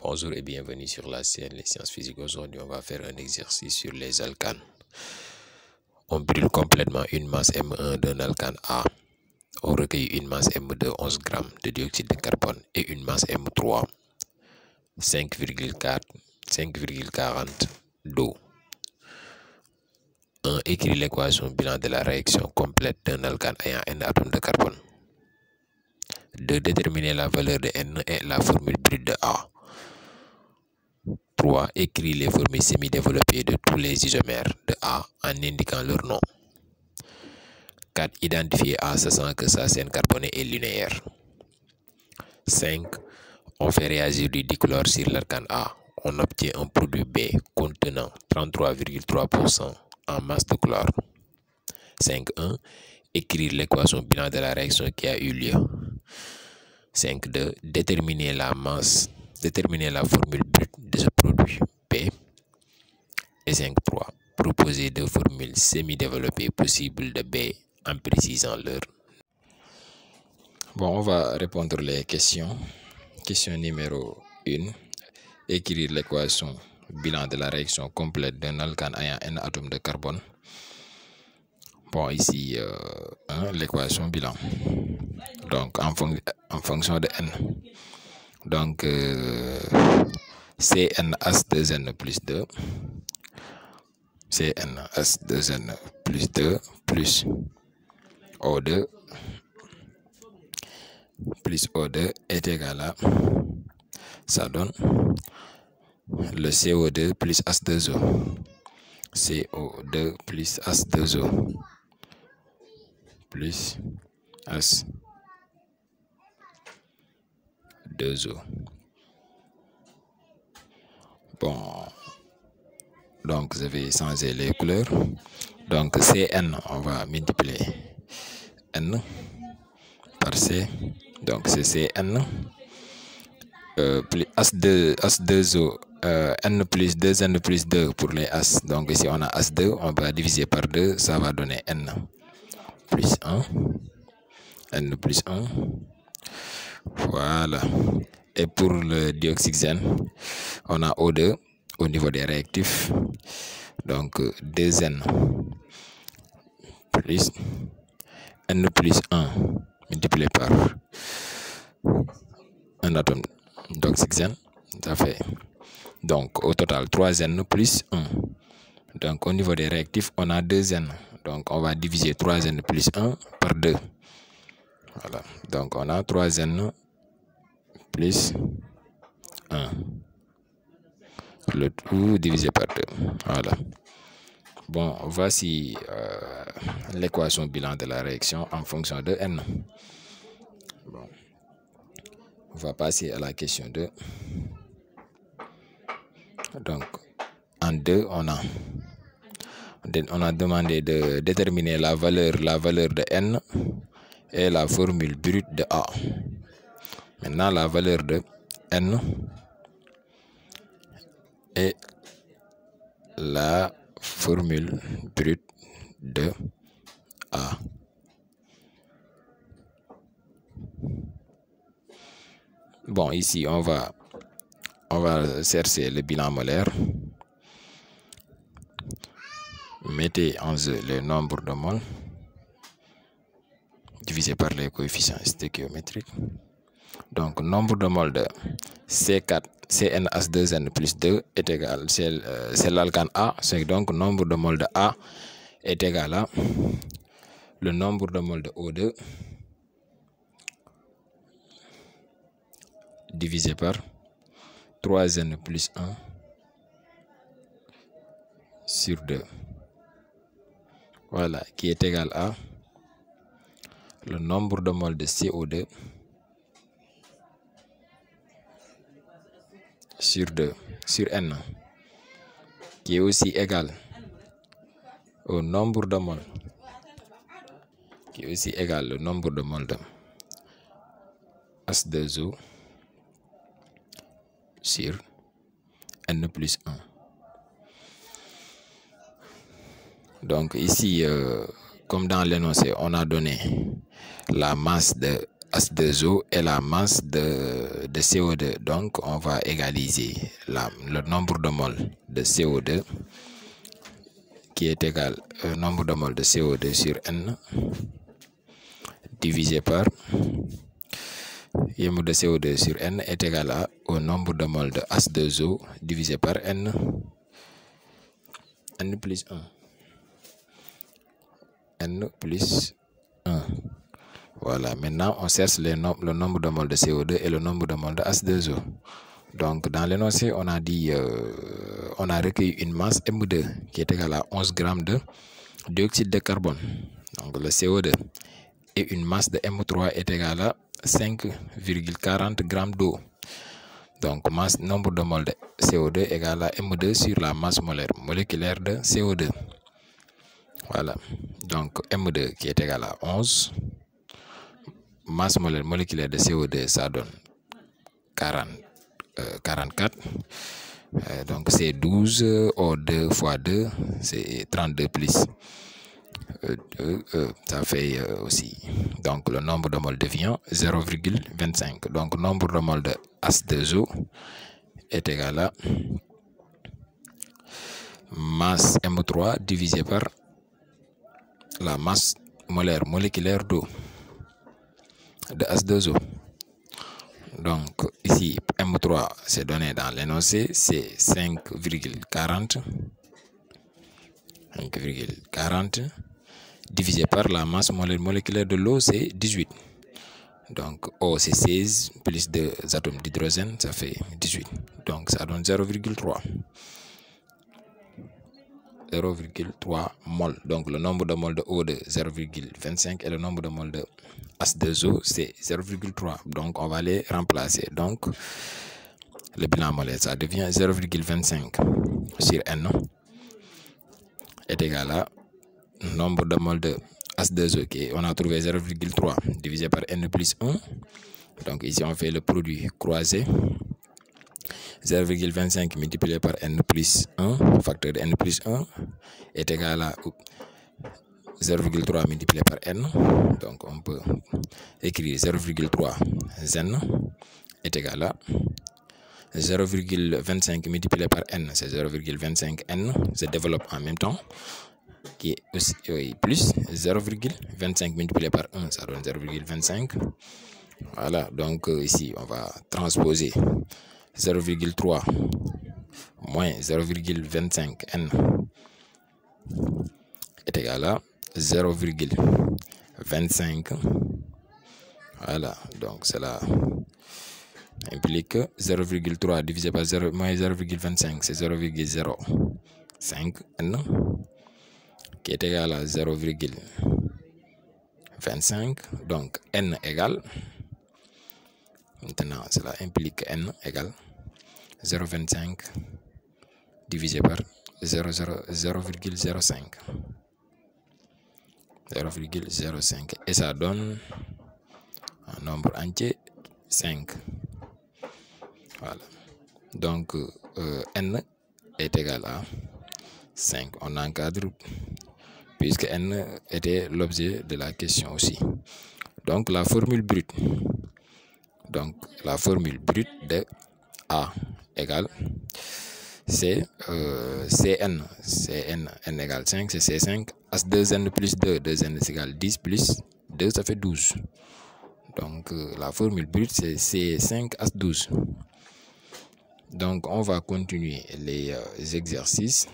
Bonjour et bienvenue sur la chaîne Les Sciences Physiques. Aujourd'hui, on va faire un exercice sur les alcanes. On brûle complètement une masse M1 d'un alcane A. On recueille une masse M2 11 g de dioxyde de carbone et une masse M3 5,40 d'eau. 1. Écrit l'équation bilan de la réaction complète d'un alcane ayant N atomes de carbone. 2. Déterminer la valeur de N et la formule brute de A. 3. Écrit les formules semi-développées de tous les isomères de A en indiquant leur nom. 4. Identifier A sachant que sa chaîne carbonée est linéaire. 5. On fait réagir du dichlore sur l'alcane A. On obtient un produit B contenant 33,3% en masse de chlore. 5.1. Écrire l'équation bilan de la réaction qui a eu lieu. 5.2. Déterminer la formule brute de ce produit P. Et 5.3. Proposer deux formules semi-développées possibles de B en précisant leur. Bon, on va répondre les questions. Question numéro 1. Écrire l'équation bilan de la réaction complète d'un alcane ayant N atomes de carbone. Bon, ici, l'équation bilan. Donc, en fonction de N. Donc, CnH2n plus 2. CnH2n plus 2 plus O2 est égal à, ça donne le CO2 plus H2O. CO2 plus H2O plus H2O. Bon, donc je vais changer les couleurs. Donc Cn, on va multiplier N par C. Donc c'est Cn plus H2O, N plus 2, N plus 2 pour les H. Donc ici on a H2, on va diviser par 2, ça va donner N plus 1. N plus 1. Voilà. Et pour le dioxygène, on a O2 au niveau des réactifs. Donc 2N plus N plus 1 multiplié par un atome d'oxygène. Ça fait donc au total 3N plus 1. Donc au niveau des réactifs, on a 2N. Donc on va diviser 3N plus 1 par 2. Voilà. Donc on a 3N plus 1. Le tout divisé par 2. Voilà. Bon, voici l'équation bilan de la réaction en fonction de N. Bon. On va passer à la question 2. Donc, en 2, on a demandé de déterminer la valeur de N et la formule brute de A. Maintenant, la valeur de N et la formule brute de A. Bon, ici, on va chercher le bilan molaire. Mettez en jeu le nombre de moles divisé par les coefficients stéchiométriques. Donc, nombre de moles de CnH2n plus 2 est égal, c'est l'alcane A, c'est donc nombre de moles de A est égal à le nombre de moles de O2 divisé par 3N plus 1 sur 2. Voilà, qui est égal à le nombre de moles de CO2 sur 2, sur N, qui est aussi égal au nombre de moles, qui est aussi égal au nombre de moles de H2O sur N plus 1. Donc ici, comme dans l'énoncé, on a donné la masse de H2O et la masse de CO2. Donc, on va égaliser le nombre de moles de CO2 qui est égal au nombre de moles de CO2 sur N divisé par le nombre de CO2 sur N est égal au nombre de moles de H2O divisé par N plus 1. N plus 1. Voilà, maintenant on cherche le nombre de moles de CO2 et le nombre de moles de H2O. Donc dans l'énoncé, on a dit, on a recueilli une masse M2 qui est égale à 11 grammes de dioxyde de carbone. Donc le CO2 et une masse de M3 est égale à 5,40 grammes d'eau. Donc nombre de moles de CO2 égale à M2 sur la masse moléculaire de CO2. Voilà, donc M2 qui est égal à 11, masse moléculaire de CO2, ça donne 44. Donc c'est 12, au 2 fois 2, c'est 32 plus. Ça fait aussi. Donc le nombre de moles devient 0,25. Donc nombre de moles de H2O est égal à masse M3 divisé par la masse moléculaire d'eau de H2O. Donc ici M3 c'est donné dans l'énoncé, c'est 5,40 divisé par la masse moléculaire de l'eau, c'est 18. Donc O c'est 16 plus 2 atomes d'hydrogène, ça fait 18. Donc ça donne 0,3 mol. Donc le nombre de moles de eau de 0,25 et le nombre de moles de H2O c'est 0,3. Donc on va les remplacer. Donc le bilan molaire, ça devient 0,25 sur N est égal à nombre de moles de H2O. Okay. On a trouvé 0,3 divisé par N plus 1. Donc ici on fait le produit croisé. 0,25 multiplié par N plus 1, facteur de N plus 1, est égal à 0,3 multiplié par N. Donc on peut écrire 0,3 N est égal à 0,25 multiplié par N, c'est 0,25 N, se développe en même temps, qui est aussi plus 0,25 multiplié par 1, ça donne 0,25. Voilà, donc ici on va transposer 0,3 moins 0,25 N est égal à 0,25. Voilà, donc cela implique 0,3 divisé par 0 moins 0,25, c'est 0,05 N qui est égal à 0,25. Donc N égale, maintenant cela implique N égale 0,25 divisé par 0,05. Et ça donne un nombre entier 5. Voilà. Donc N est égal à 5. On encadre puisque N était l'objet de la question aussi. Donc la formule brute. Donc la formule brute de A égale c'est Cn, N égale 5, c'est C5, H2N plus 2, 2N égale 10 plus 2, ça fait 12. Donc la formule brute c'est C5H12. Donc on va continuer les exercices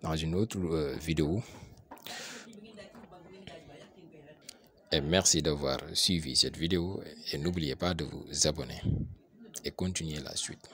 dans une autre vidéo. Et merci d'avoir suivi cette vidéo et n'oubliez pas de vous abonner et continuer la suite.